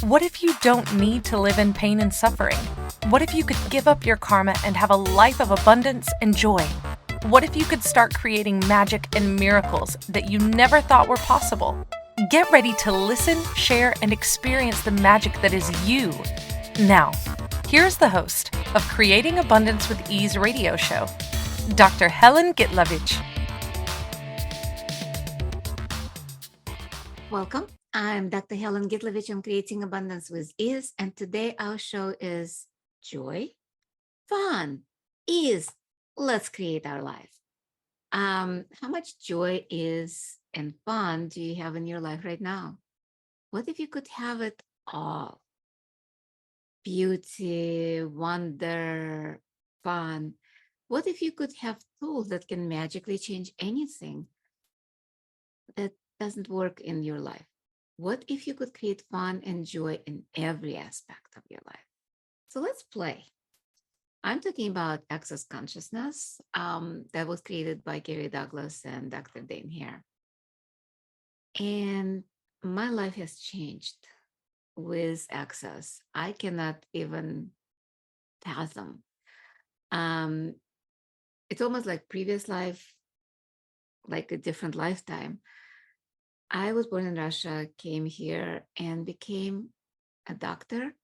What if you don't need to live in pain and suffering? What if you could give up your karma and have a life of abundance and joy? What if you could start creating magic and miracles that you never thought were possible? Get ready to listen, share, and experience the magic that is you. Now, here's the host of Creating Abundance with Ease radio show, Dr. Helen Gitlevich. Welcome. I'm Dr. Helen Gitlevich. I'm Creating Abundance with Ease, and today our show is joy, fun, ease. Let's create our life. How much joy is and fun do you have in your life right now? What if you could have it all? Beauty, wonder, fun. What if you could have tools that can magically change anything that doesn't work in your life? What if you could create fun and joy in every aspect of your life? So let's play. I'm talking about access consciousness that was created by Gary Douglas and Dr. Dane Hare. And my life has changed with access. I cannot even fathom. Um, it's almost like previous life, like a different lifetime. I was born in Russia, came here, and became a doctor,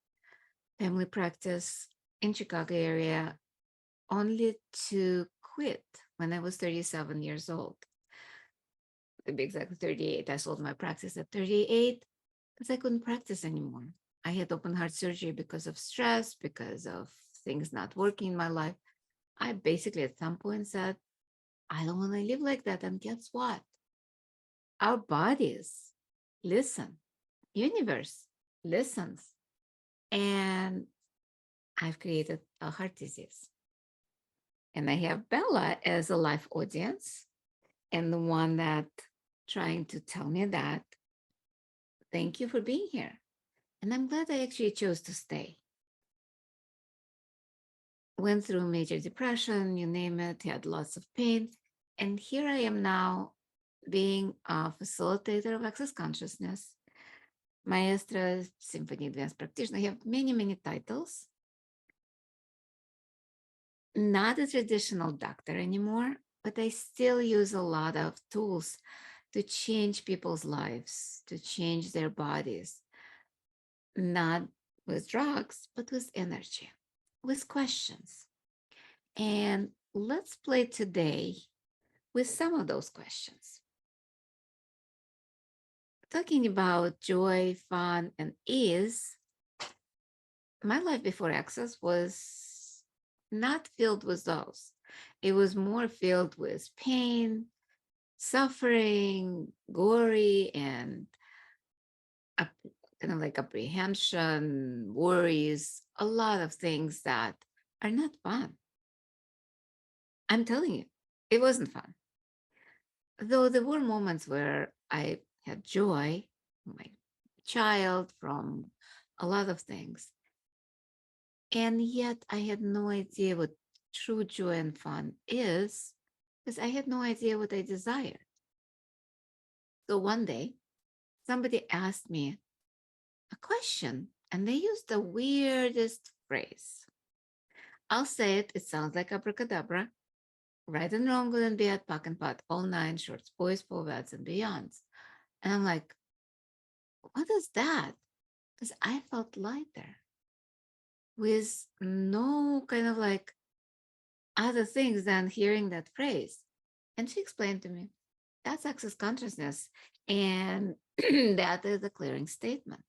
family practice in Chicago area, only to quit when I was 37 years old. To be exactly 38. I sold my practice at 38 because I couldn't practice anymore. I had open heart surgery because of stress, because of things not working in my life. I basically at some point said, I don't want to live like that. And guess what? Our bodies listen, universe listens. And I've created a heart disease. And I have Bella as a live audience and the one that trying to tell me that, thank you for being here. And I'm glad I actually chose to stay. Went through major depression, you name it, had lots of pain. And here I am now being a facilitator of access consciousness, maestra, symphony advanced practitioner. I have many, many titles. Not a traditional doctor anymore, but I still use a lot of tools to change people's lives, to change their bodies, not with drugs, but with energy, with questions. And let's play today with some of those questions. Talking about joy, fun, and ease, my life before access was not filled with those. It was more filled with pain, suffering, gory, and kind of like apprehension, worries, a lot of things that are not fun. I'm telling you, it wasn't fun. Though there were moments where I had joy, my child, from a lot of things. And yet I had no idea what true joy and fun is because I had no idea what I desired. So one day, somebody asked me a question and they used the weirdest phrase. I'll say it, it sounds like abracadabra. Right and wrong, good and bad, pack and pot, all nine shorts, boys, poets, and beyonds. And I'm like, what is that? Because I felt lighter with no kind of like other things than hearing that phrase. And she explained to me that's access consciousness. And that is a clearing statement.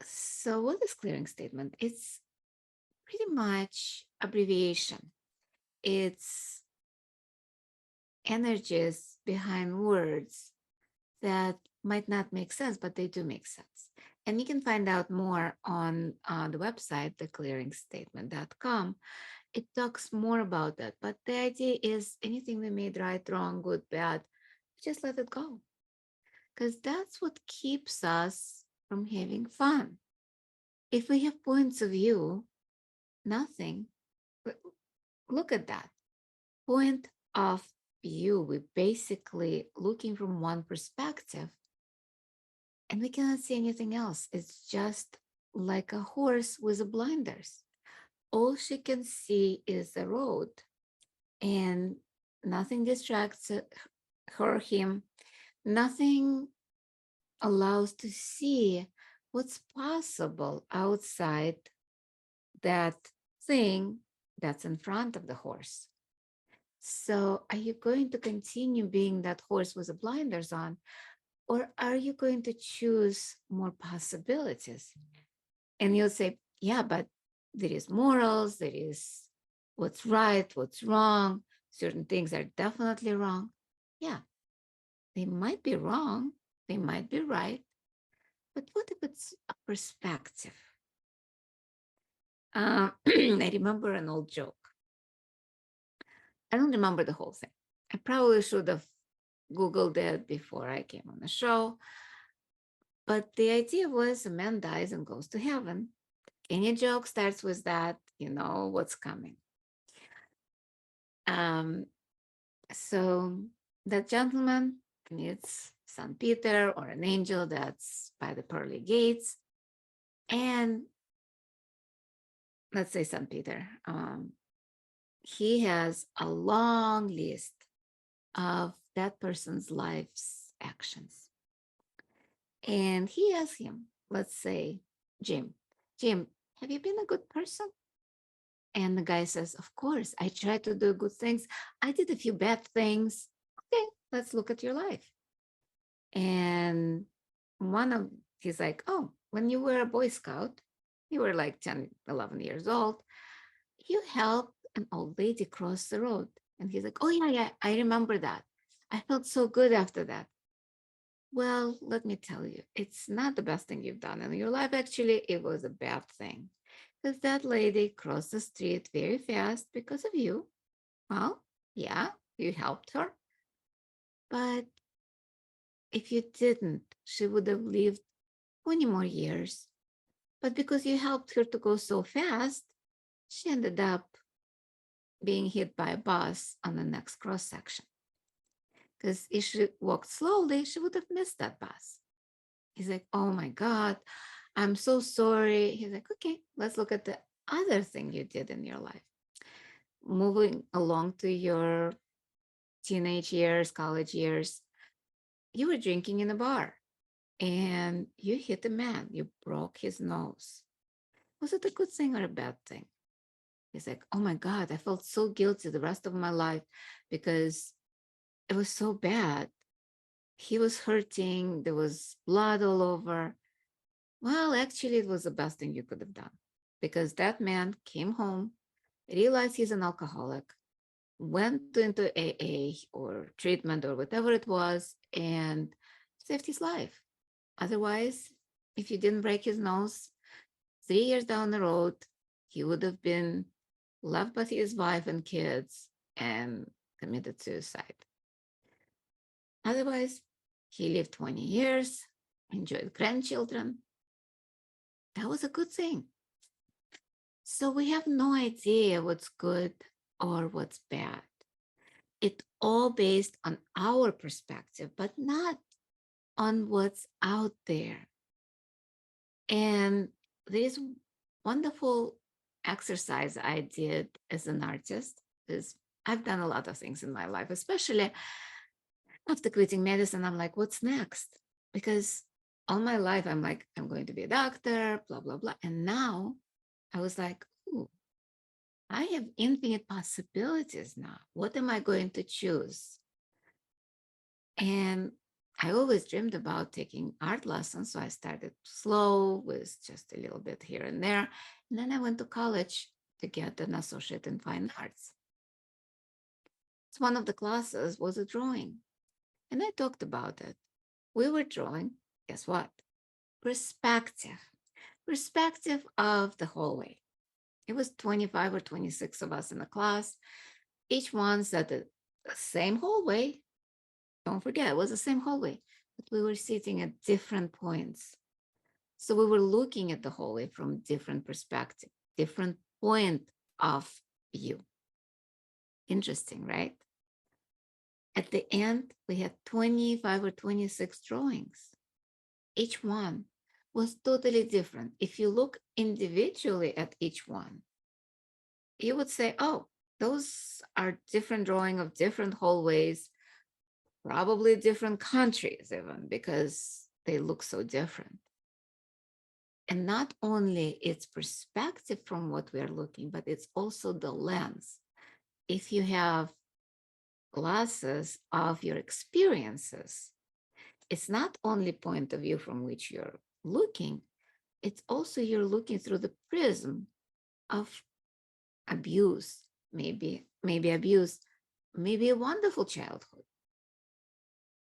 So, what is clearing statement? It's pretty much abbreviation. It's energies behind words that might not make sense, but they do make sense. And you can find out more on the website, theclearingstatement.com. It talks more about that. But the idea is anything we made right, wrong, good, bad, just let it go. Because that's what keeps us from having fun. If we have points of view, nothing. Look at that. Point of view. We're basically looking from one perspective and we cannot see anything else. It's just like a horse with the blinders. All she can see is the road, and nothing distracts her, him. Nothing allows to see what's possible outside that thing that's in front of the horse. So, are you going to continue being that horse with the blinders on, or are you going to choose more possibilities? And you'll say, yeah, but there is morals, there is what's right, what's wrong. Certain things are definitely wrong. Yeah, they might be wrong, they might be right, but what if it's a perspective? I remember an old joke. I don't remember the whole thing. I probably should have Googled it before I came on the show. But the idea was a man dies and goes to heaven. Any joke starts with that, you know what's coming. Um, so that gentleman meets St. Peter or an angel that's by the pearly gates. And let's say St. Peter, he has a long list of that person's life's actions. And he asks him, let's say, Jim, have you been a good person? And the guy says, of course, I try to do good things. I did a few bad things. Okay, let's look at your life. And he's like, oh, when you were a Boy Scout, you were like 10, 11 years old, you helped an old lady cross the road. And he's like, oh, yeah, I remember that. I felt so good after that. Well, let me tell you, it's not the best thing you've done in your life. Actually, it was a bad thing because that lady crossed the street very fast because of you. Well, yeah, you helped her. But if you didn't, she would have lived 20 more years. But because you helped her to go so fast, she ended up being hit by a bus on the next cross section. Because if she walked slowly, she would have missed that bus. He's like, oh my God, I'm so sorry. He's like, okay, let's look at the other thing you did in your life. Moving along to your teenage years, college years, you were drinking in a bar and you hit a man, you broke his nose. Was it a good thing or a bad thing? He's like, oh my God, I felt so guilty the rest of my life because it was so bad. He was hurting, there was blood all over. Well, actually, it was the best thing you could have done because that man came home, realized he's an alcoholic, went into AA or treatment or whatever it was, and saved his life. Otherwise, if you didn't break his nose, 3 years down the road, he would have been left by his wife and kids and committed suicide. Otherwise, he lived 20 years, enjoyed grandchildren. That was a good thing. So we have no idea what's good or what's bad. It's all based on our perspective, but not on what's out there. And this wonderful exercise I did as an artist is I've done a lot of things in my life, especially after quitting medicine. I'm like, what's next? Because all my life, I'm like, I'm going to be a doctor, blah, blah, blah. And now I was like, ooh, I have infinite possibilities now. What am I going to choose? And I always dreamed about taking art lessons. So I started slow with just a little bit here and there. And then I went to college to get an associate in fine arts. So one of the classes was a drawing. And I talked about it. We were drawing, guess what? Perspective of the hallway. It was 25 or 26 of us in the class. Each one said the same hallway. Don't forget, it was the same hallway, but we were sitting at different points. So we were looking at the hallway from different perspective, different point of view. Interesting, right? At the end, we had 25 or 26 drawings. each one was totally different. If you look individually at each one, you would say, oh, those are different drawing of different hallways, probably different countries even, because they look so different. And not only its perspective from what we are looking, but it's also the lens. If you have glasses of your experiences, it's not only point of view from which you're looking, it's also you're looking through the prism of abuse, maybe abuse, maybe a wonderful childhood.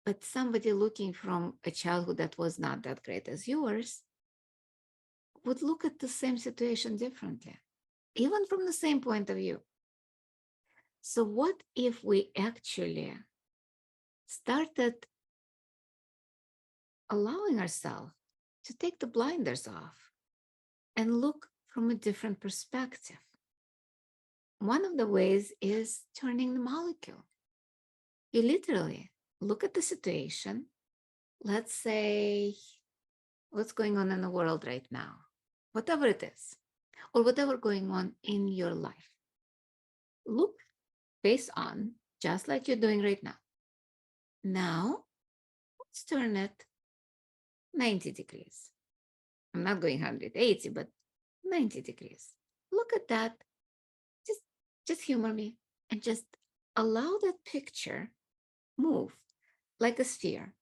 But somebody looking from a childhood that was not that great as yours would look at the same situation differently, even from the same point of view. So what if we actually started allowing ourselves to take the blinders off and look from a different perspective? One of the ways is turning the molecule. You literally look at the situation. Let's say what's going on in the world right now, whatever it is, or whatever going on in your life. Look face on, just like you're doing right now. Now, let's turn it 90 degrees. I'm not going 180, but 90 degrees. Look at that. Just humor me and just allow that picture move like a sphere.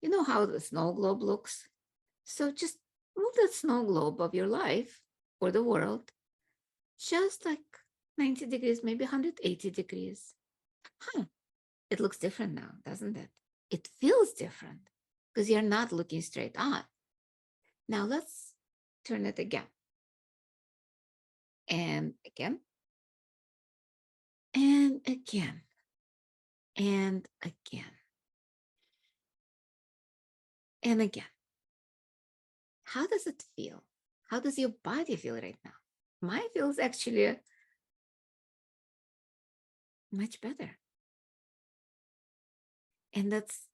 You know how the snow globe looks? So just move that snow globe of your life or the world just like 90 degrees, maybe 180 degrees. It looks different now, doesn't it? It feels different because you're not looking straight on. Now let's turn it again. And again. And again. And again. And again. How does it feel? How does your body feel right now? Mine feels actually much better. And that's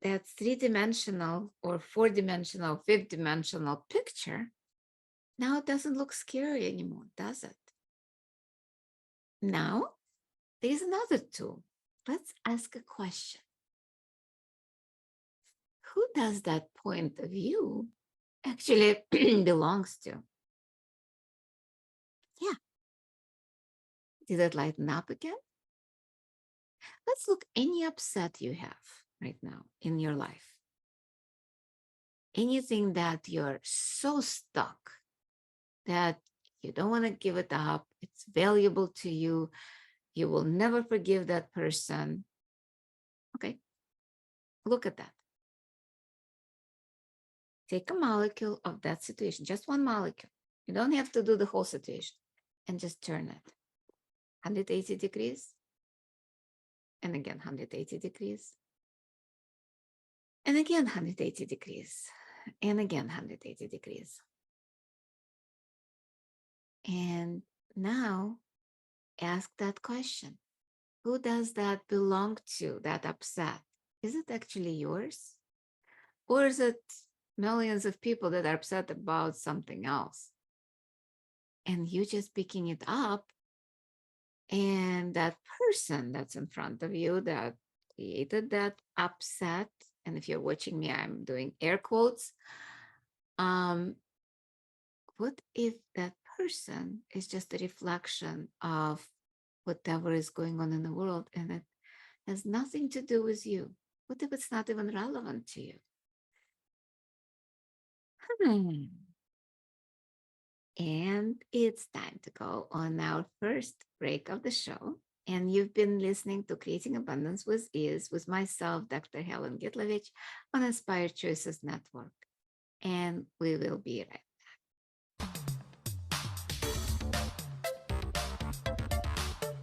that three-dimensional or four-dimensional, fifth-dimensional picture. Now it doesn't look scary anymore, does it? Now, there's another tool. Let's ask a question. Who does that point of view actually belongs to? Yeah. Did it lighten up again? Let's look any upset you have right now in your life. Anything that you're so stuck that you don't want to give it up. It's valuable to you. You will never forgive that person. Okay. Look at that. Take a molecule of that situation, just one molecule. You don't have to do the whole situation, and just turn it 180 degrees. And again, 180 degrees. And again, 180 degrees. And again, 180 degrees. And now ask that question. Who does that belong to, that upset? Is it actually yours? Or is it millions of people that are upset about something else? And you just picking it up, and that person that's in front of you that created that upset, and if you're watching me, I'm doing air quotes. What if that person is just a reflection of whatever is going on in the world, and it has nothing to do with you? What if it's not even relevant to you? And it's time to go on our first break of the show. And you've been listening to Creating Abundance with Ease with myself, Dr. Helen Gitlevich, on Inspired Choices Network. And we will be right back.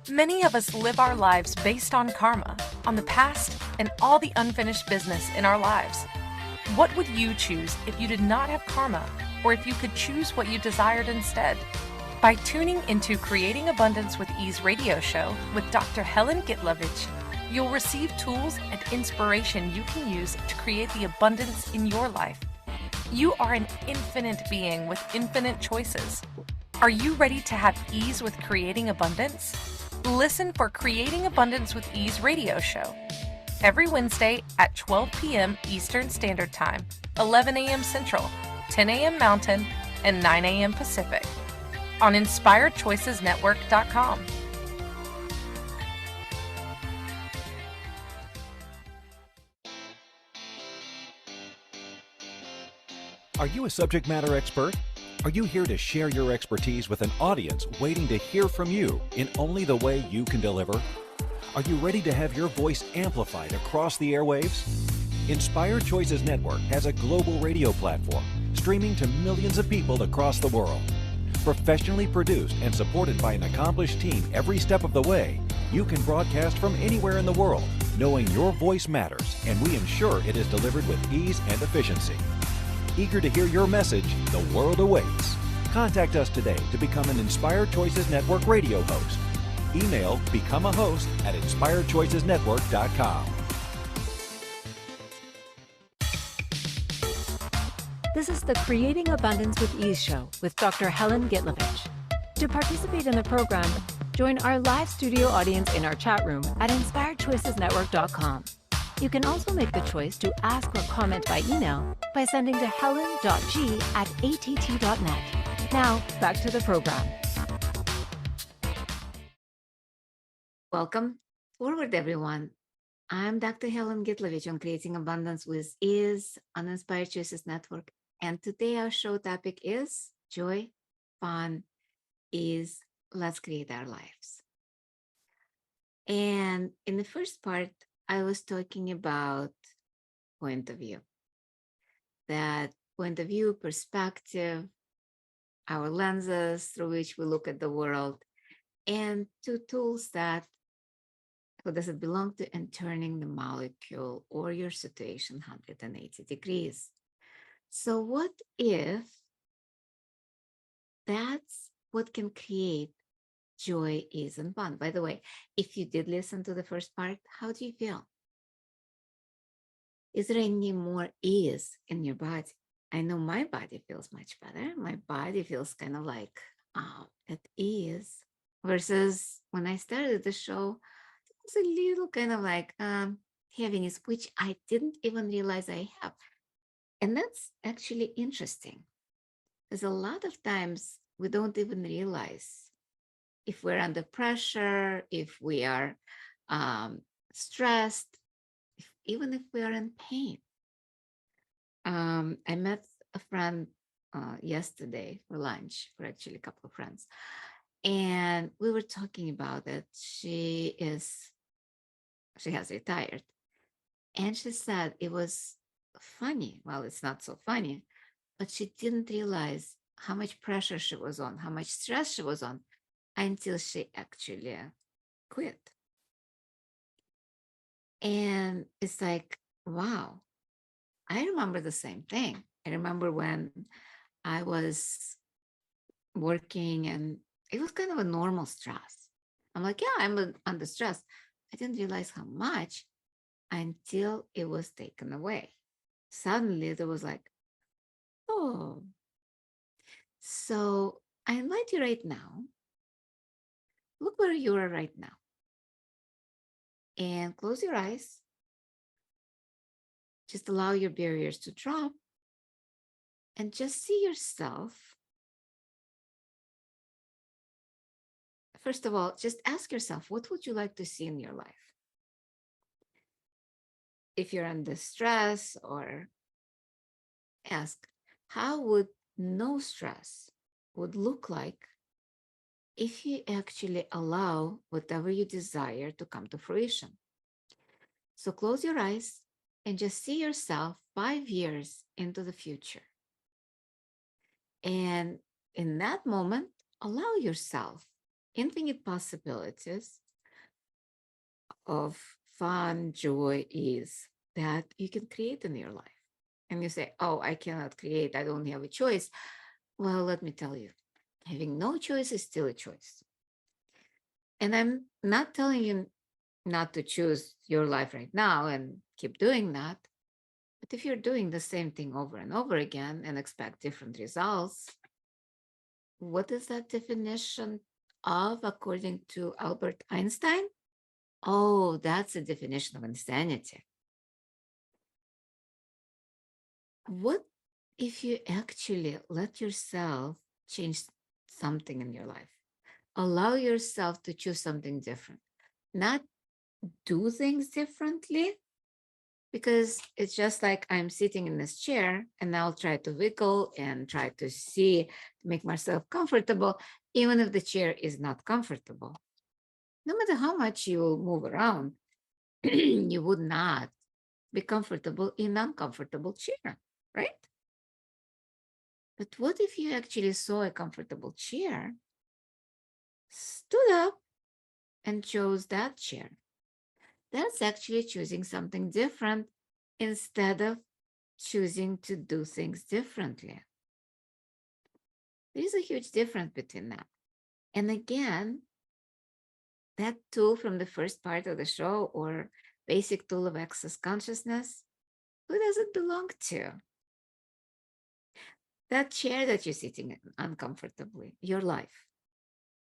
Many of us live our lives based on karma, on the past, and all the unfinished business in our lives. What would you choose if you did not have karma, or if you could choose what you desired instead? By tuning into Creating Abundance with Ease radio show with Dr. Helen Gitlevich, you'll receive tools and inspiration you can use to create the abundance in your life. You are an infinite being with infinite choices. Are you ready to have ease with creating abundance? Listen for Creating Abundance with Ease radio show every Wednesday at 12 p.m. Eastern Standard Time, 11 a.m. Central, 10 a.m. Mountain, and 9 a.m. Pacific on InspiredChoicesNetwork.com. Are you a subject matter expert? Are you here to share your expertise with an audience waiting to hear from you in only the way you can deliver? Are you ready to have your voice amplified across the airwaves? Inspired Choices Network has a global radio platform streaming to millions of people across the world. Professionally produced and supported by an accomplished team every step of the way, you can broadcast from anywhere in the world, knowing your voice matters, and we ensure it is delivered with ease and efficiency. Eager to hear your message, the world awaits. Contact us today to become an Inspired Choices Network radio host. Email become a host at inspiredchoicesnetwork.com. This is the Creating Abundance with Ease show with Dr. Helen Gitlevich. To participate in the program, join our live studio audience in our chat room at inspiredchoicesnetwork.com. You can also make the choice to ask or comment by email by sending to helen.g@att.net. Now, back to the program. Welcome forward, everyone. I'm Dr. Helen Gitlevich on Creating Abundance with Ease on Inspired Choices Network. And today our show topic is joy, fun, ease. Let's create our lives. And in the first part, I was talking about point of view. That point of view, perspective, our lenses through which we look at the world, and two tools that who does it belong to, and turning the molecule or your situation 180 degrees. So what if that's what can create joy, ease, and fun? By the way, if you did listen to the first part, how do you feel? Is there any more ease in your body? I know my body feels much better. My body feels kind of like at ease, versus when I started the show, it was a little kind of like heaviness, which I didn't even realize I have. And that's actually interesting, because a lot of times we don't even realize if we're under pressure, if we are stressed, even if we are in pain. I met a friend yesterday for lunch, for actually a couple of friends, and we were talking about it. She has retired, and she said it was funny. Well, it's not so funny, but she didn't realize how much pressure she was on, how much stress she was on, until she actually quit. And it's like, wow, I remember the same thing. I remember when I was working and it was kind of a normal stress. I'm like, yeah, I'm under stress. I didn't realize how much until it was taken away. Suddenly there was like, oh. So I invite you right now, look where you are right now, and close your eyes. Just allow your barriers to drop and just see yourself. First of all, just ask yourself, what would you like to see in your life? If you're under stress, or ask, how would no stress would look like if you actually allow whatever you desire to come to fruition? So close your eyes and just see yourself 5 years into the future. And in that moment, allow yourself infinite possibilities of fun, joy, ease that you can create in your life. And you say, oh, I cannot create, I don't have a choice. Well, let me tell you, having no choice is still a choice. And I'm not telling you not to choose your life right now and keep doing that. But if you're doing the same thing over and over again and expect different results, what is that definition of according to Albert Einstein? Oh, that's a definition of insanity. What if you actually let yourself change something in your life? Allow yourself to choose something different, not do things differently, because it's just like I'm sitting in this chair and I'll try to wiggle and try to see, to make myself comfortable, even if the chair is not comfortable. No matter how much you move around, you would not be comfortable in an uncomfortable chair, right? But what if you actually saw a comfortable chair, stood up, and chose that chair? That's actually choosing something different instead of choosing to do things differently. There's a huge difference between that. And again, that tool from the first part of the show, or basic tool of access consciousness, who does it belong to? That chair that you're sitting in uncomfortably, your life.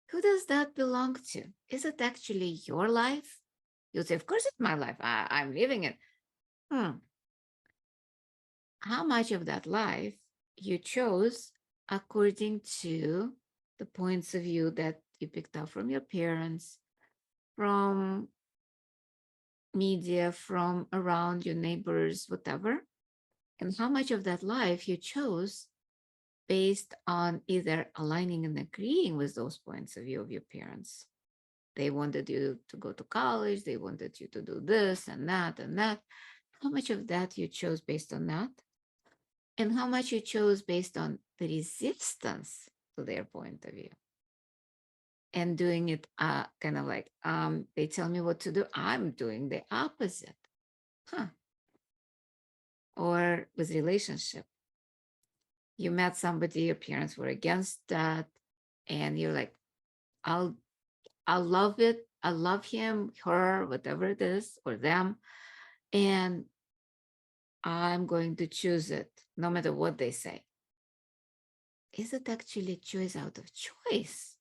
Who does that belong to? Is it actually your life? You'll say, of course it's my life. I'm living it. How much of that life you chose according to the points of view that you picked up from your parents, from media, from around your neighbors, whatever? And how much of that life you chose based on either aligning and agreeing with those points of view of your parents? They wanted you to go to college, they wanted you to do this and that and that. How much of that you chose based on that? And how much you chose based on the resistance to their point of view? And doing it kind of like, they tell me what to do, I'm doing the opposite. Or with relationship, you met somebody, your parents were against that, and you're like, I'll love it, I love him, her, whatever it is, or them, and I'm going to choose it no matter what they say. Is it actually choice out of choice?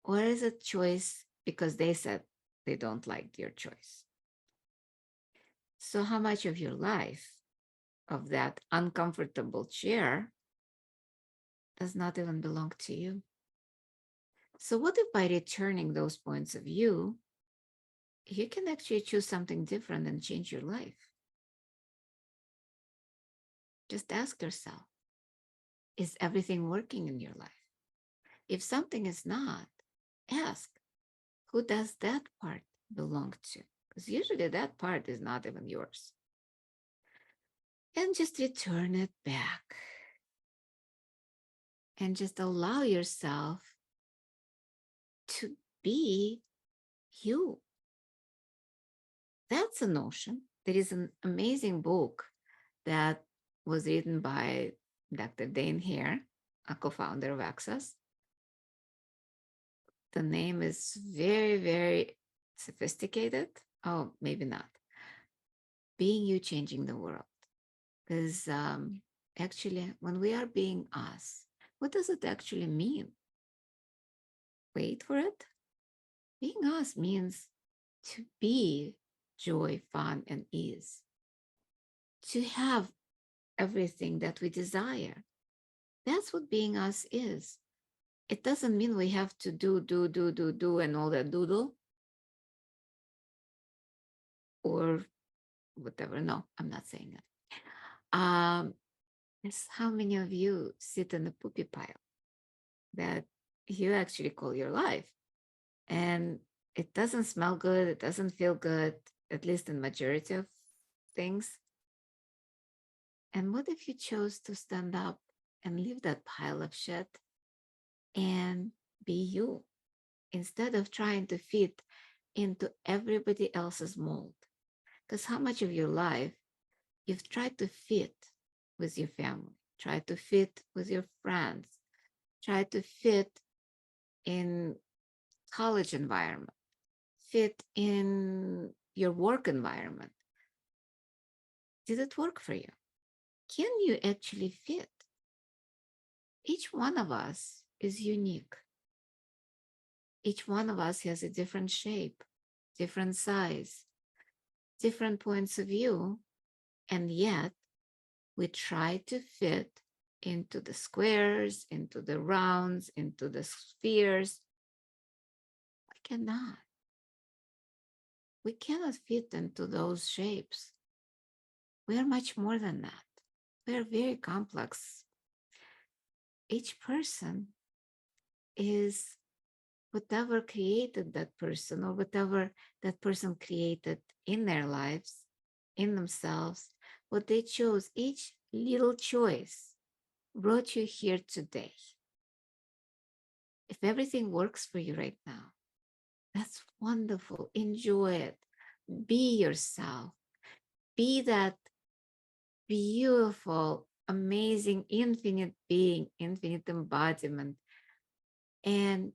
Or is it choice because they said they don't like your choice? So how much of your life, of that uncomfortable chair, does not even belong to you? So what if by returning those points of view, you can actually choose something different and change your life? Just ask yourself, is everything working in your life? If something is not, ask, who does that part belong to? Because usually that part is not even yours. And just return it back. And just allow yourself to be you. That's a notion. There is an amazing book that was written by Dr. Dane Hare, a co-founder of Access. The name is very, very sophisticated. Oh, maybe not. Being You, Changing the World. Because actually, when we are being us, what does it actually mean? Wait for it. Being us means to be joy, fun, and ease. To have everything that we desire. That's what being us is. It doesn't mean we have to do, and all that doodle. Or whatever. No, I'm not saying that. It's how many of you sit in the poopy pile that you actually call your life. And it doesn't smell good. It doesn't feel good, at least in majority of things. And what if you chose to stand up and leave that pile of shit and be you, instead of trying to fit into everybody else's mold? Because how much of your life you've tried to fit with your family, tried to fit with your friends, tried to fit in college environment, fit in your work environment? Did it work for you? can you actually fit? Each one of us is unique. Each one of us has a different shape, different size, different points of view, and yet we try to fit into the squares, into the rounds, into the spheres. We cannot. We cannot fit into those shapes. We are much more than that. We are very complex. Each person is whatever created that person, or whatever that person created in their lives, in themselves, what they chose. Each little choice brought you here today. If everything works for you right now, that's wonderful. Enjoy it. Be yourself. Be that beautiful, amazing, infinite being, infinite embodiment. And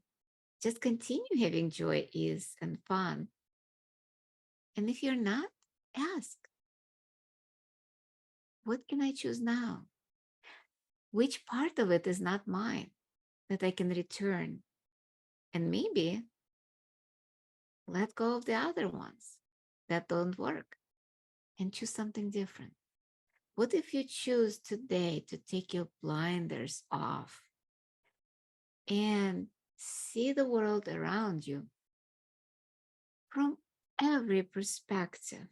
just continue having joy, ease, and fun. And if you're not, ask, what can I choose now? Which part of it is not mine that I can return? And maybe let go of the other ones that don't work and choose something different. What if you choose today to take your blinders off and see the world around you from every perspective?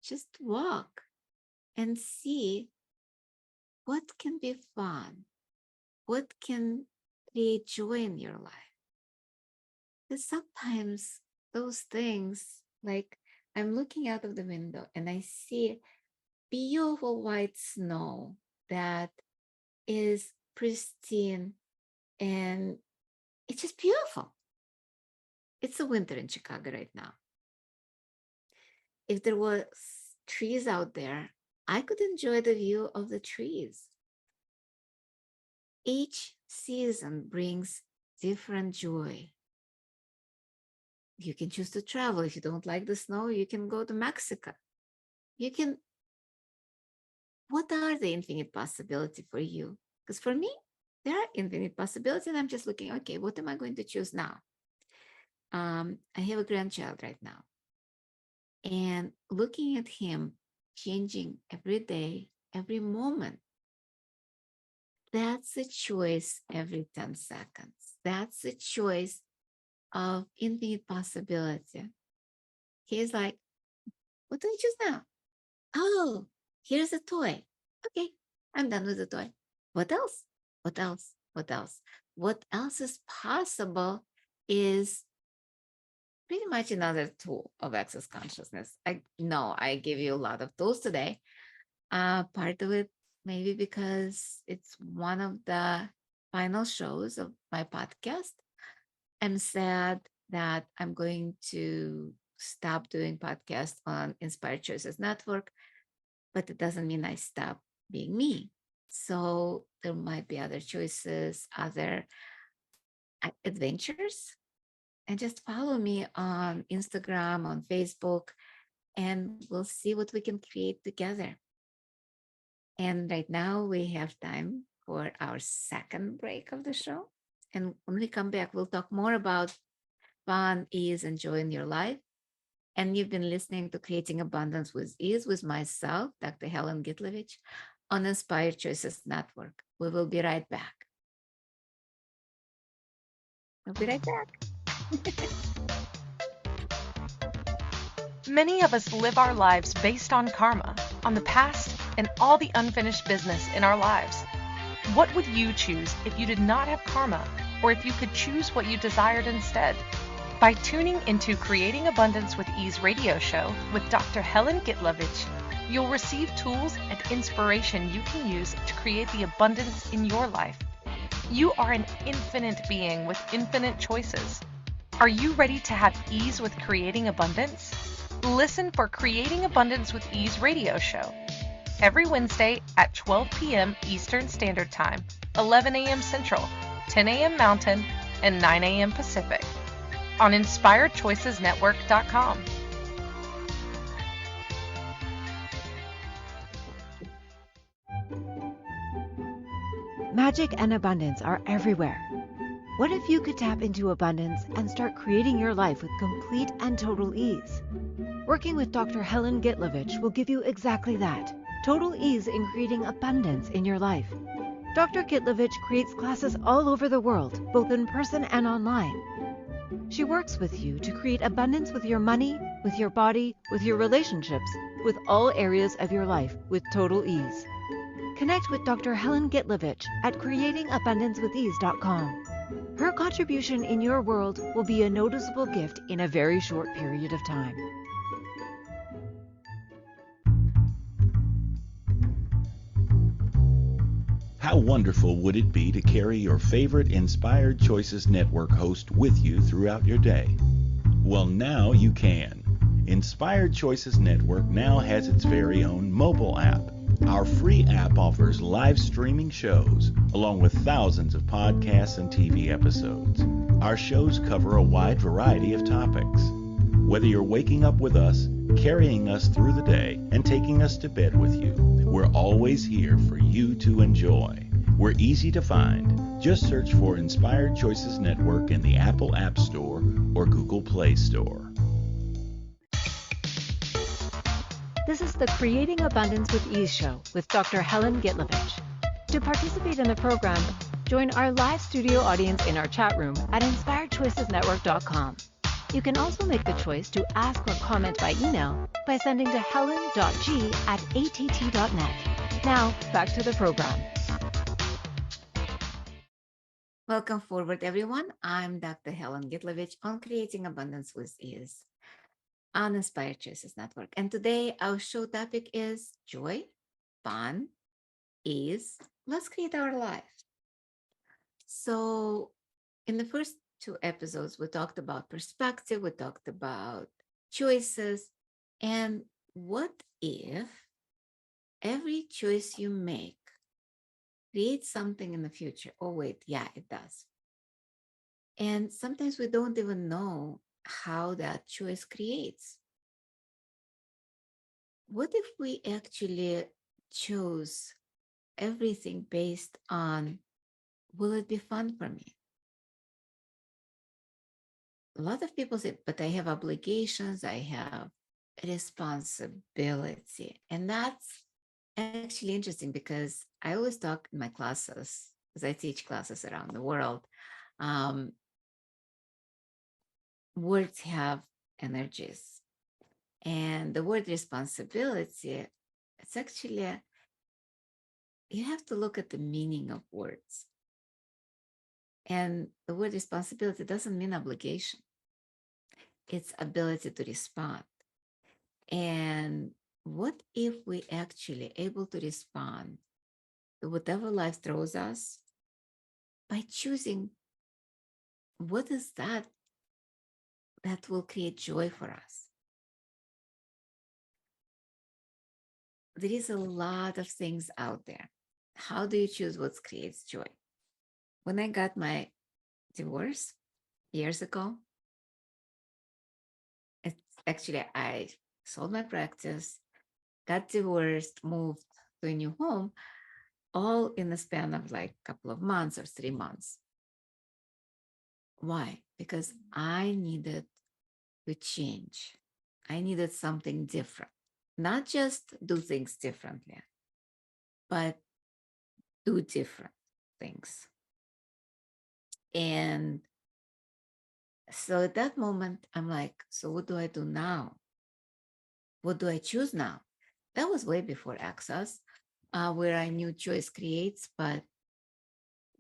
Just walk and see what can be fun, what can create joy in your life. Because sometimes those things, like I'm looking out of the window and I see beautiful white snow that is pristine, and it's just beautiful. It's a winter in Chicago right now. If there was trees out there, I could enjoy the view of the trees. Each season brings different joy. You can choose to travel. If you don't like the snow, you can go to Mexico. What are the infinite possibilities for you? Because for me, there are infinite possibilities, and I'm just looking, okay, what am I going to choose now? I have a grandchild right now, and looking at him changing every day, every moment, that's a choice every 10 seconds. That's a choice of infinite possibility. He's like, what do I choose now? Oh, here's a toy. Okay, I'm done with the toy. What else? What else? What else? What else is possible is pretty much another tool of access consciousness. I know I give you a lot of tools today. Part of it maybe because it's one of the final shows of my podcast. I'm sad that I'm going to stop doing podcasts on Inspired Choices Network, but it doesn't mean I stop being me. So there might be other choices, other adventures. And just follow me on Instagram, on Facebook, and we'll see what we can create together. And right now we have time for our second break of the show. And when we come back, we'll talk more about fun, ease, and joy in your life. And you've been listening to Creating Abundance with Ease with myself, Dr. Helen Gitlevich, on Inspired Choices Network. We will be right back. We'll be right back. Many of us live our lives based on karma, on the past, and all the unfinished business in our lives. What would you choose if you did not have karma, or if you could choose what you desired instead? By tuning into Creating Abundance with Ease radio show with Dr. Helen Gitlevich, you'll receive tools and inspiration you can use to create the abundance in your life. You are an infinite being with infinite choices. Are you ready to have ease with creating abundance? Listen for Creating Abundance with Ease radio show every Wednesday at 12 p.m. Eastern Standard Time, 11 a.m. Central, 10 a.m. Mountain, and 9 a.m. Pacific on InspiredChoicesNetwork.com. Magic and abundance are everywhere. What if you could tap into abundance and start creating your life with complete and total ease? Working with Dr. Helen Gitlevich will give you exactly that, total ease in creating abundance in your life. Dr. Gitlevich creates classes all over the world, both in person and online. She works with you to create abundance with your money, with your body, with your relationships, with all areas of your life with total ease. Connect with Dr. Helen Gitlevich at creatingabundancewithease.com. Her contribution in your world will be a noticeable gift in a very short period of time. How wonderful would it be to carry your favorite Inspired Choices Network host with you throughout your day? Well, now you can. Inspired Choices Network now has its very own mobile app. Our free app offers live streaming shows, along with thousands of podcasts and TV episodes. Our shows cover a wide variety of topics. Whether you're waking up with us, carrying us through the day, and taking us to bed with you, we're always here for you to enjoy. We're easy to find. Just search for Inspired Choices Network in the Apple App Store or Google Play Store. This is the Creating Abundance with Ease show with Dr. Helen Gitlevich. To participate in the program, join our live studio audience in our chat room at inspiredchoicesnetwork.com. You can also make the choice to ask or comment by email by sending to helen.g@att.net. Now, back to the program. Welcome forward, everyone. I'm Dr. Helen Gitlevich on Creating Abundance with Ease on Inspired Choices Network. And today our show topic is joy, fun, ease. Let's create our life. So in the first two episodes, we talked about perspective, we talked about choices, and what if every choice you make creates something in the future? Oh, wait, yeah, it does. And sometimes we don't even know how that choice creates. What if we actually chose everything based on, will it be fun for me? A lot of people say, but I have obligations, I have responsibility. And that's actually interesting because I always talk in my classes, because I teach classes around the world. Words have energies. And the word responsibility, it's actually, you have to look at the meaning of words. And the word responsibility doesn't mean obligation. It's ability to respond. And what if we actually able to respond to whatever life throws us by choosing what is that will create joy for us? There is a lot of things out there. How do you choose what creates joy? When I got my divorce years ago, it's actually, I sold my practice, got divorced, moved to a new home, all in the span of like a couple of months or 3 months. Why? Because I needed to change. I needed something different. Not just do things differently, but do different things. And so at that moment, I'm like, so what do I do now? What do I choose now? That was way before Access, where I knew choice creates, but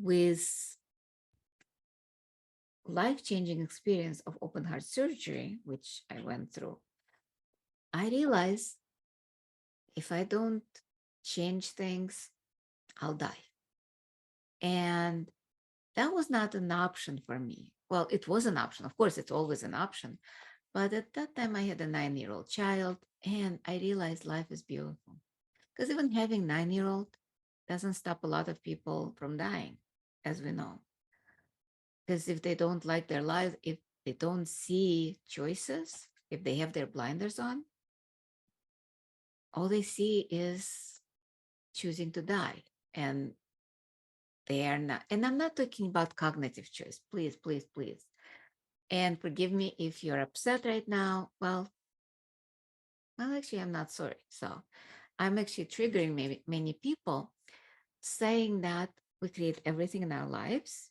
with life-changing experience of open heart surgery, which I went through, I realized if I don't change things, I'll die. And that was not an option for me. Well, it was an option. Of course, it's always an option. But at that time, I had a 9-year-old child, and I realized life is beautiful. Because even having 9-year-old doesn't stop a lot of people from dying, as we know. Because if they don't like their lives, if they don't see choices, if they have their blinders on, all they see is choosing to die. And They are not, and I'm not talking about cognitive choice. Please, please, please. And forgive me if you're upset right now. Well, actually, I'm not sorry. So I'm actually triggering maybe many people saying that we create everything in our lives,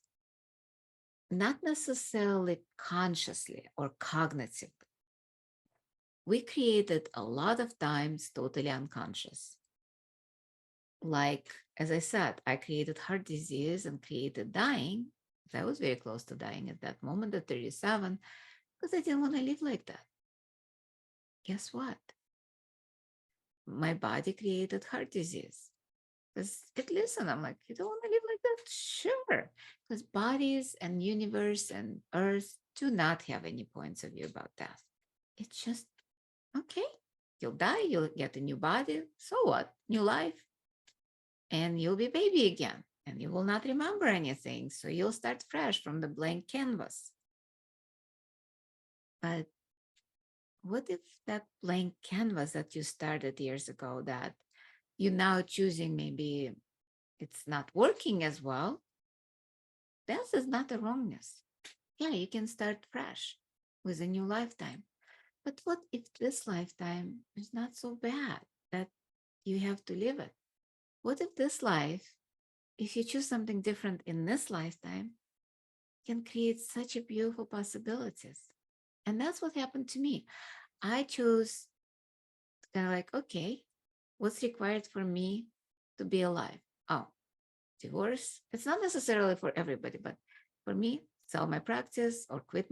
not necessarily consciously or cognitively. We created a lot of times totally unconscious. Like, as I said, I created heart disease and created dying. I was very close to dying at that moment at 37 because I didn't want to live like that. Guess what? My body created heart disease. Because listen, I'm like, you don't want to live like that? Sure. Because bodies and universe and earth do not have any points of view about death. It's just, okay, you'll die, you'll get a new body. So what? New life. And you'll be baby again. And you will not remember anything. So you'll start fresh from the blank canvas. But what if that blank canvas that you started years ago that you're now choosing, maybe it's not working as well? Death is not a wrongness. Yeah, you can start fresh with a new lifetime. But what if this lifetime is not so bad that you have to live it? What if this life, if you choose something different in this lifetime, can create such a beautiful possibilities? And that's what happened to me. I chose kind of like, okay, what's required for me to be alive? Oh, divorce. It's not necessarily for everybody, but for me, sell my practice or quit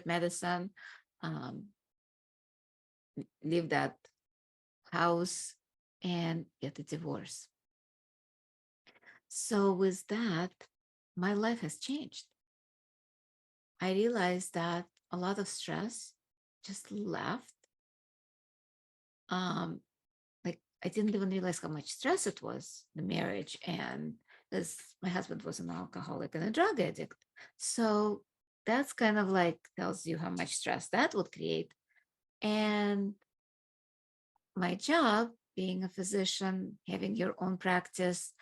medicine, um, leave that house and get a divorce. So with that, my life has changed. I realized that a lot of stress just left. Um, like I didn't even realize how much stress it was, the marriage, and because my husband was an alcoholic and a drug addict. So that's kind of like tells you how much stress that would create. And my job, being a physician, having your own practice,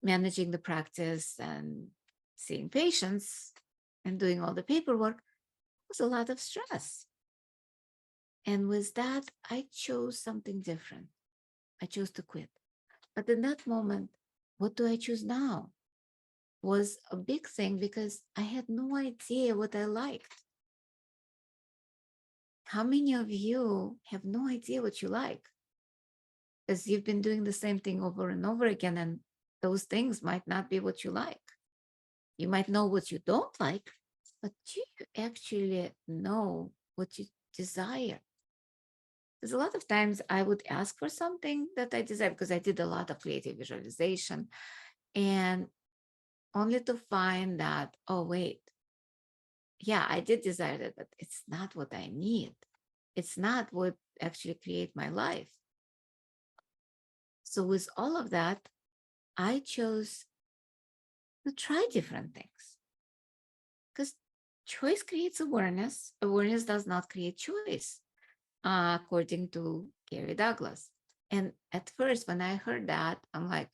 managing the practice and seeing patients and doing all the paperwork was a lot of stress. And with that, I chose something different. I chose to quit. But in that moment, what do I choose now? Was a big thing because I had no idea what I liked. How many of you have no idea what you like? Because you've been doing the same thing over and over again, and those things might not be what you like. You might know what you don't like, but do you actually know what you desire? Because a lot of times I would ask for something that I desire because I did a lot of creative visualization, and only to find that, oh, wait, yeah, I did desire that, but it's not what I need. It's not what actually create my life. So with all of that, I chose to try different things because choice creates awareness. Awareness does not create choice, according to Gary Douglas. And at first, when I heard that, I'm like,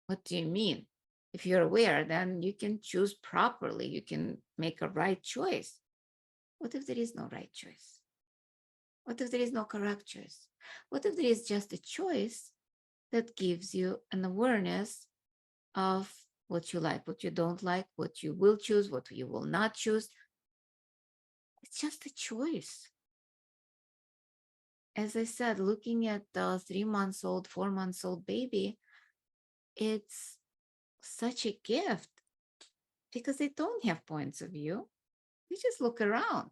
what do you mean? If you're aware, then you can choose properly. You can make a right choice. What if there is no right choice? What if there is no correct choice? What if there is just a choice that gives you an awareness of what you like, what you don't like, what you will choose, what you will not choose? It's just a choice. As I said, looking at the 3 months old, 4 months old baby, it's such a gift because they don't have points of view. They just look around.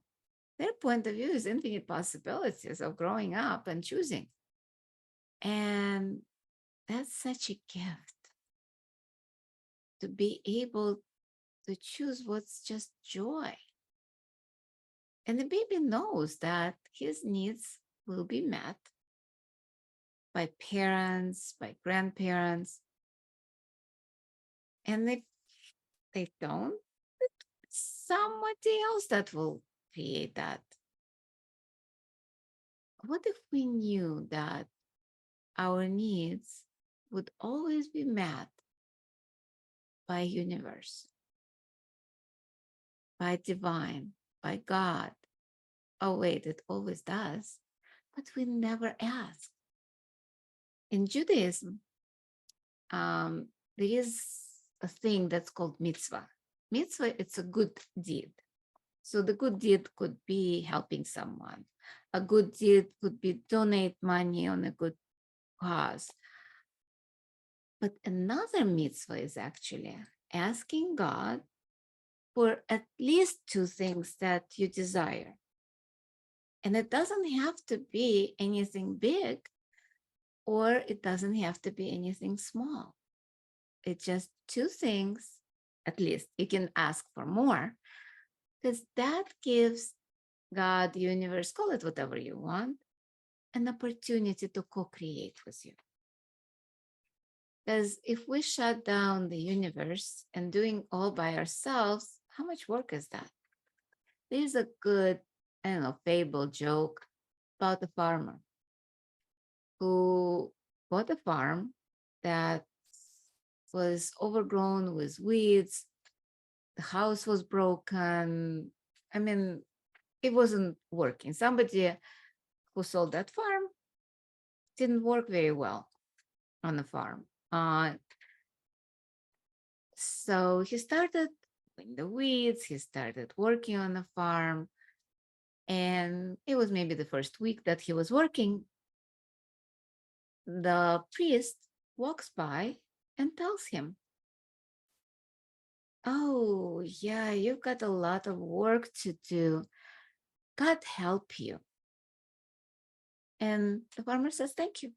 Their point of view is infinite possibilities of growing up and choosing. And that's such a gift to be able to choose what's just joy. And the baby knows that his needs will be met by parents, by grandparents. And if they don't, it's somebody else that will create that. What if we knew that our needs would always be met by universe, by divine, by God. Oh, wait, it always does, but we never ask. In Judaism, there is a thing that's called mitzvah. Mitzvah, it's a good deed. So the good deed could be helping someone. A good deed could be donate money on a good cause. But another mitzvah is actually asking God for at least two things that you desire. And it doesn't have to be anything big, or it doesn't have to be anything small. It's just two things, at least. You can ask for more, because that gives God, the universe, call it whatever you want, an opportunity to co-create with you. Because if we shut down the universe and doing all by ourselves, how much work is that? There's a good, fable joke about a farmer who bought a farm that was overgrown with weeds. The house was broken. It wasn't working. Somebody who sold that farm didn't work very well on the farm. So he started in the weeds. He started working on the farm. And it was maybe the first week that he was working. The priest walks by and tells him, "Oh, yeah, you've got a lot of work to do. God help you." And the farmer says, "Thank you."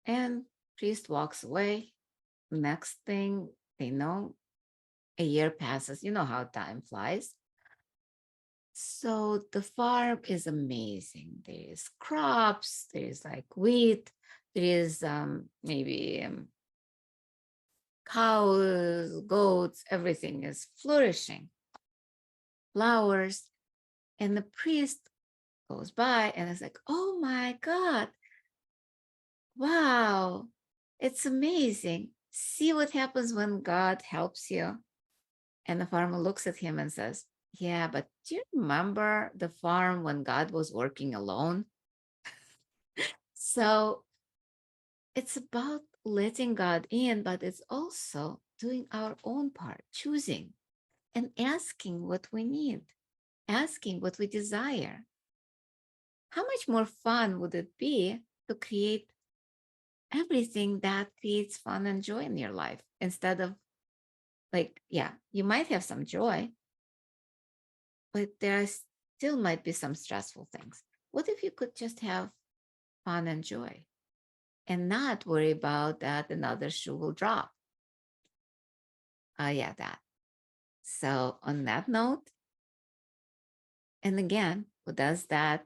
And priest walks away. Next thing they know, a year passes. You know how time flies. So the farm is amazing. There's crops, there's like wheat, there's maybe cows, goats, everything is flourishing. Flowers. And the priest goes by and is like, "Oh my God, wow, it's amazing. See what happens when God helps you." And the farmer looks at him and says, "Yeah, but do you remember the farm when God was working alone?" So it's about letting God in, but it's also doing our own part, choosing and asking what we need, asking what we desire. How much more fun would it be to create everything that creates fun and joy in your life, instead of you might have some joy, but there still might be some stressful things. What if you could just have fun and joy and not worry about that another shoe will drop? That. So on that note, and again, who does that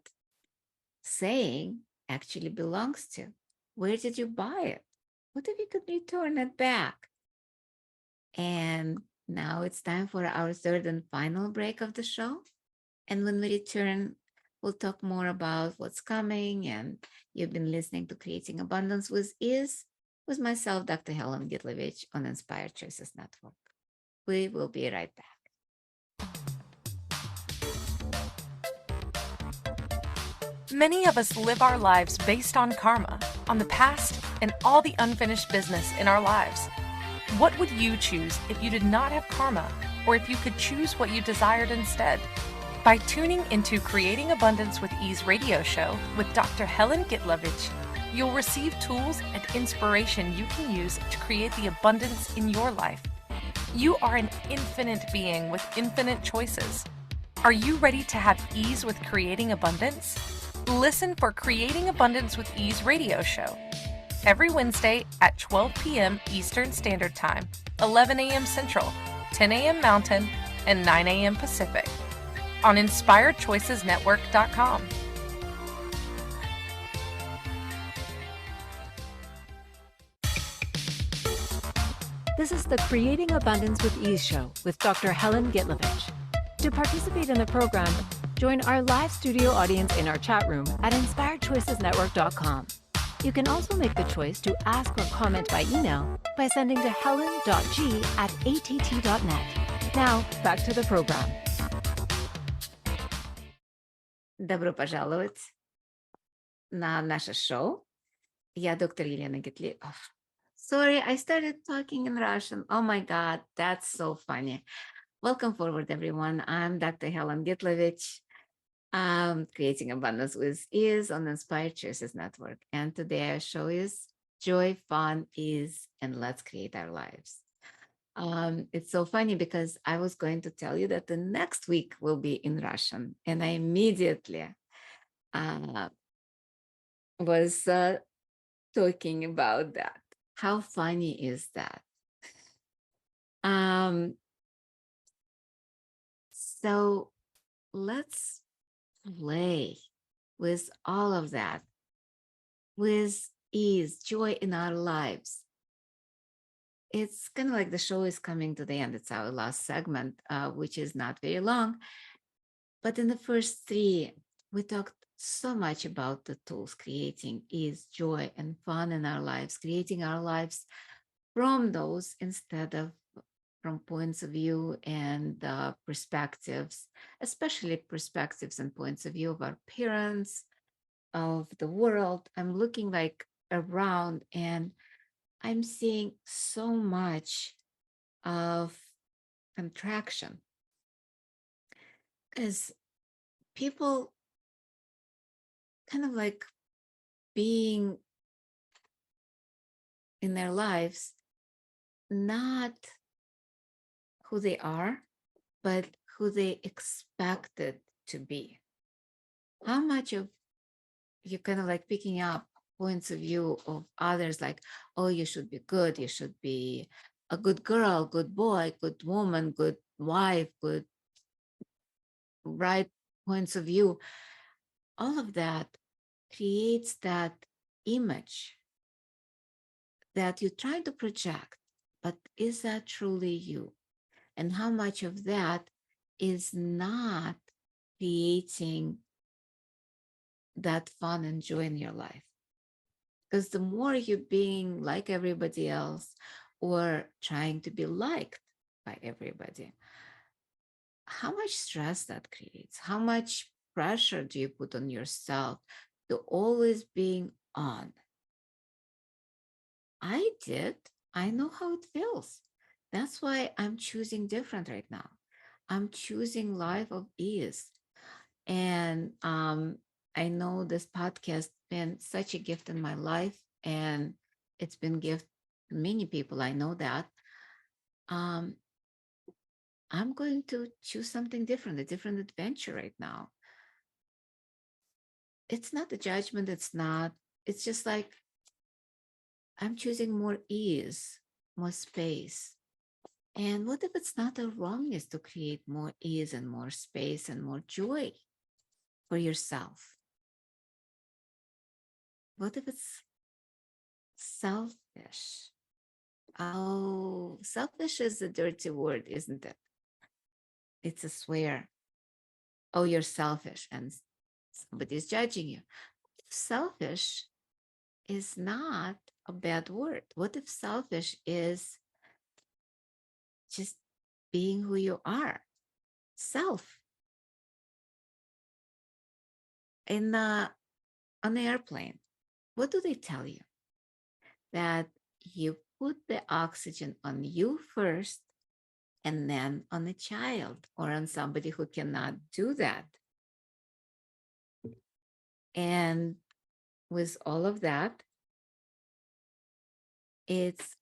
saying actually belongs to? Where did you buy it? What if you could return it back? And now it's time for our third and final break of the show. And when we return, we'll talk more about what's coming. And you've been listening to Creating Abundance with Ease with myself, Dr. Helen Gitlevich, on Inspired Choices Network. We will be right back. Many of us live our lives based on karma, on the past, and all the unfinished business in our lives. What would you choose if you did not have karma, or if you could choose what you desired instead? By tuning into Creating Abundance with Ease radio show with Dr. Helen Gitlevich, you'll receive tools and inspiration you can use to create the abundance in your life. You are an infinite being with infinite choices. Are you ready to have ease with creating abundance? Listen for Creating Abundance with Ease radio show every Wednesday at 12 p.m. Eastern Standard Time, 11 a.m. Central, 10 a.m. Mountain, and 9 a.m. Pacific on InspiredChoicesNetwork.com. This is the Creating Abundance with Ease show with Dr. Helen Gitlevich. To participate in the program, join our live studio audience in our chat room at InspiredChoicesNetwork.com. You can also make the choice to ask or comment by email by sending to helen.g@att.net. Now, back to the program. Добро пожаловать на наше шоу. Я доктор Елена Гитли. Sorry, I started talking in Russian. Oh my God, that's so funny. Welcome forward, everyone. I'm Dr. Helen Gitlevich, creating abundance with ease on the Inspired Choices Network. And today our show is Joy, Fun, Ease, and Let's Create Our Lives. It's so funny because I was going to tell you that the next week will be in Russian, and I immediately was talking about that. How funny is that? So let's play with all of that, with ease, joy in our lives. It's kind of like the show is coming to the end. It's our last segment, which is not very long. But in the first three, we talked so much about the tools, creating ease, joy, and fun in our lives, creating our lives from those instead of from points of view and perspectives, especially perspectives and points of view of our parents, of the world. I'm looking like around and I'm seeing so much of contraction as people kind of like being in their lives, not who they are, but who they expected to be. How much of you kind of like picking up points of view of others, like, oh, you should be good, you should be a good girl, good boy, good woman, good wife, good right points of view. All of that creates that image that you try to project, but is that truly you? And how much of that is not creating that fun and joy in your life? Because the more you're being like everybody else or trying to be liked by everybody, how much stress that creates? How much pressure do you put on yourself to always being on? I did. I know how it feels. That's why I'm choosing different right now. I'm choosing life of ease. And I know this podcast been such a gift in my life, and it's been gift to many people. I know that. I'm going to choose something different, a different adventure right now. It's not a judgment. It's just like I'm choosing more ease, more space. And what if it's not a wrongness to create more ease and more space and more joy for yourself? What if it's selfish? Oh, selfish is a dirty word, isn't it? It's a swear. Oh, you're selfish and somebody's judging you. Selfish is not a bad word. What if selfish is just being who you are? Self. On the airplane, what do they tell you? That you put the oxygen on you first and then on a child or on somebody who cannot do that. And with all of that, it's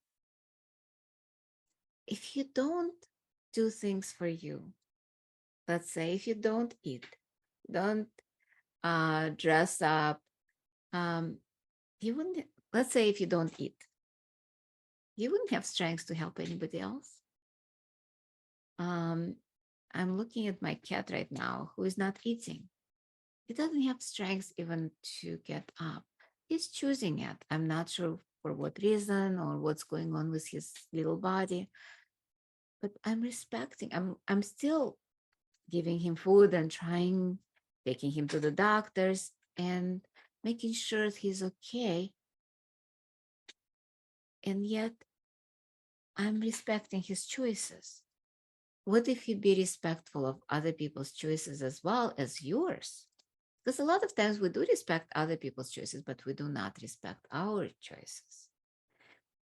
if you don't do things for you, let's say if you don't eat, don't dress up, you wouldn't, let's say if you don't eat, you wouldn't have strength to help anybody else. I'm looking at my cat right now who is not eating. He doesn't have strength even to get up. He's choosing it. I'm not sure for what reason or what's going on with his little body, but I'm respecting. I'm still giving him food and taking him to the doctors and making sure he's okay and yet I'm respecting his choices. What if you be respectful of other people's choices as well as yours? Because a lot of times we do respect other people's choices, but we do not respect our choices.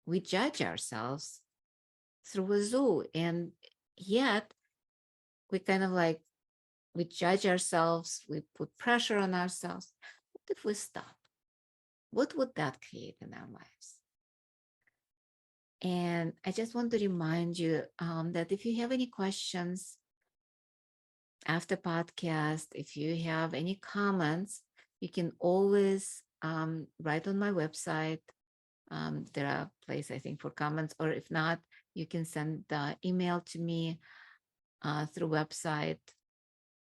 We judge ourselves through a zoo, and yet we kind of like, we judge ourselves, we put pressure on ourselves. What if we stop? What would that create in our lives? And I just want to remind you that if you have any questions after podcast, if you have any comments, you can always write on my website. There are places, I think, for comments, or if not, you can send the email to me through website.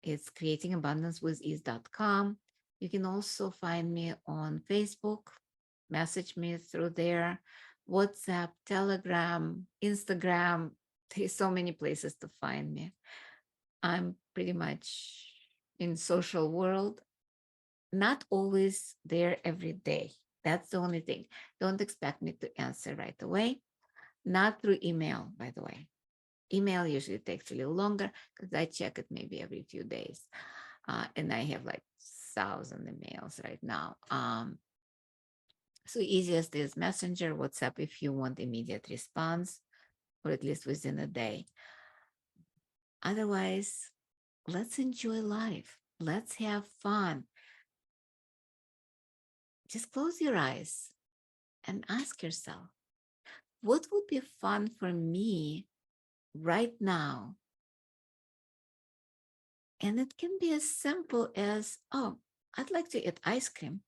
It's creatingabundancewithease.com. You can also find me on Facebook, message me through there, WhatsApp, Telegram, Instagram. There's so many places to find me. I'm pretty much in social world, not always there every day. That's the only thing. Don't expect me to answer right away. Not through email, by the way. Email usually takes a little longer because I check it maybe every few days. And I have like 1,000 emails right now. So easiest is Messenger, WhatsApp if you want immediate response, or at least within a day. Otherwise, let's enjoy life. Let's have fun. Just close your eyes and ask yourself, what would be fun for me right now? And it can be as simple as, oh, I'd like to eat ice cream,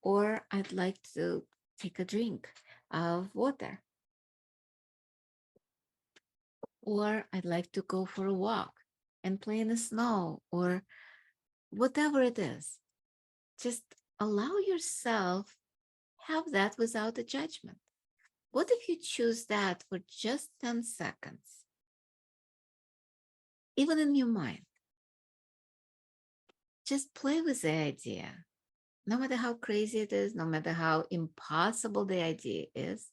or I'd like to take a drink of water, or I'd like to go for a walk and play in the snow, or whatever it is. Just allow yourself have that without a judgment. What if you choose that for just 10 seconds, even in your mind? Just play with the idea. No matter how crazy it is, no matter how impossible the idea is,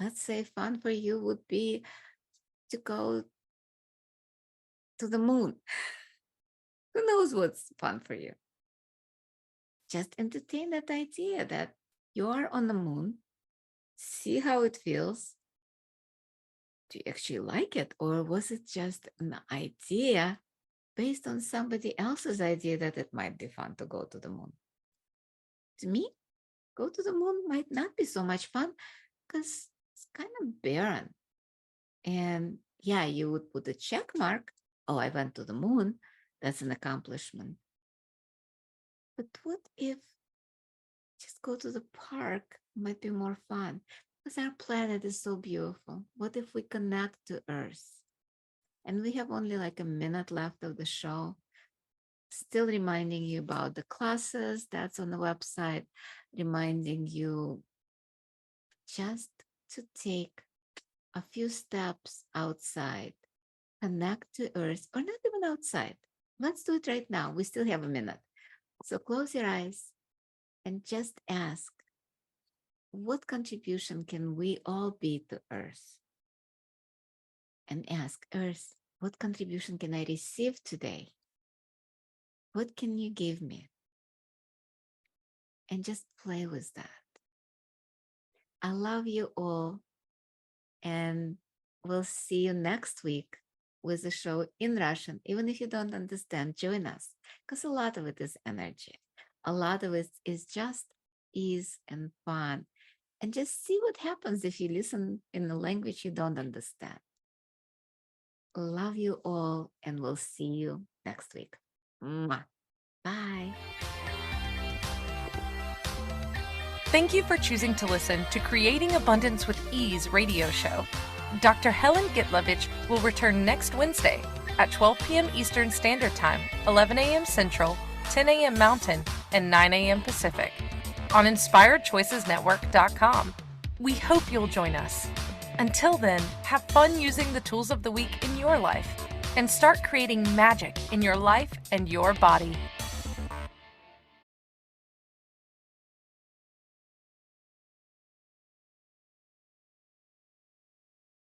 let's say fun for you would be to go to the moon. Who knows what's fun for you? Just entertain that idea that you are on the moon, see how it feels. Do you actually like it? Or was it just an idea based on somebody else's idea that it might be fun to go to the moon? To me, go to the moon might not be so much fun because it's kind of barren. And yeah, you would put a check mark. Oh, I went to the moon. That's an accomplishment. But what if just go to the park might be more fun? Because our planet is so beautiful. What if we connect to Earth? And we have only like a minute left of the show. Still reminding you about the classes that's on the website, reminding you just to take a few steps outside, connect to Earth, or not even outside. Let's do it right now. We still have a minute. So close your eyes and just ask, what contribution can we all be to Earth? And ask, Earth, what contribution can I receive today? What can you give me? And just play with that. I love you all. And we'll see you next week with the show in Russian. Even if you don't understand, join us, because a lot of it is energy. A lot of it is just ease and fun. And just see what happens if you listen in a language you don't understand. Love you all, and we'll see you next week. Mwah. Bye. Thank you for choosing to listen to Creating Abundance with Ease radio show. Dr. Helen Gitlevich will return next Wednesday at 12 p.m. Eastern Standard Time, 11 a.m. Central, 10 a.m. Mountain, and 9 a.m. Pacific on InspiredChoicesNetwork.com. We hope you'll join us. Until then, have fun using the tools of the week in your life and start creating magic in your life and your body.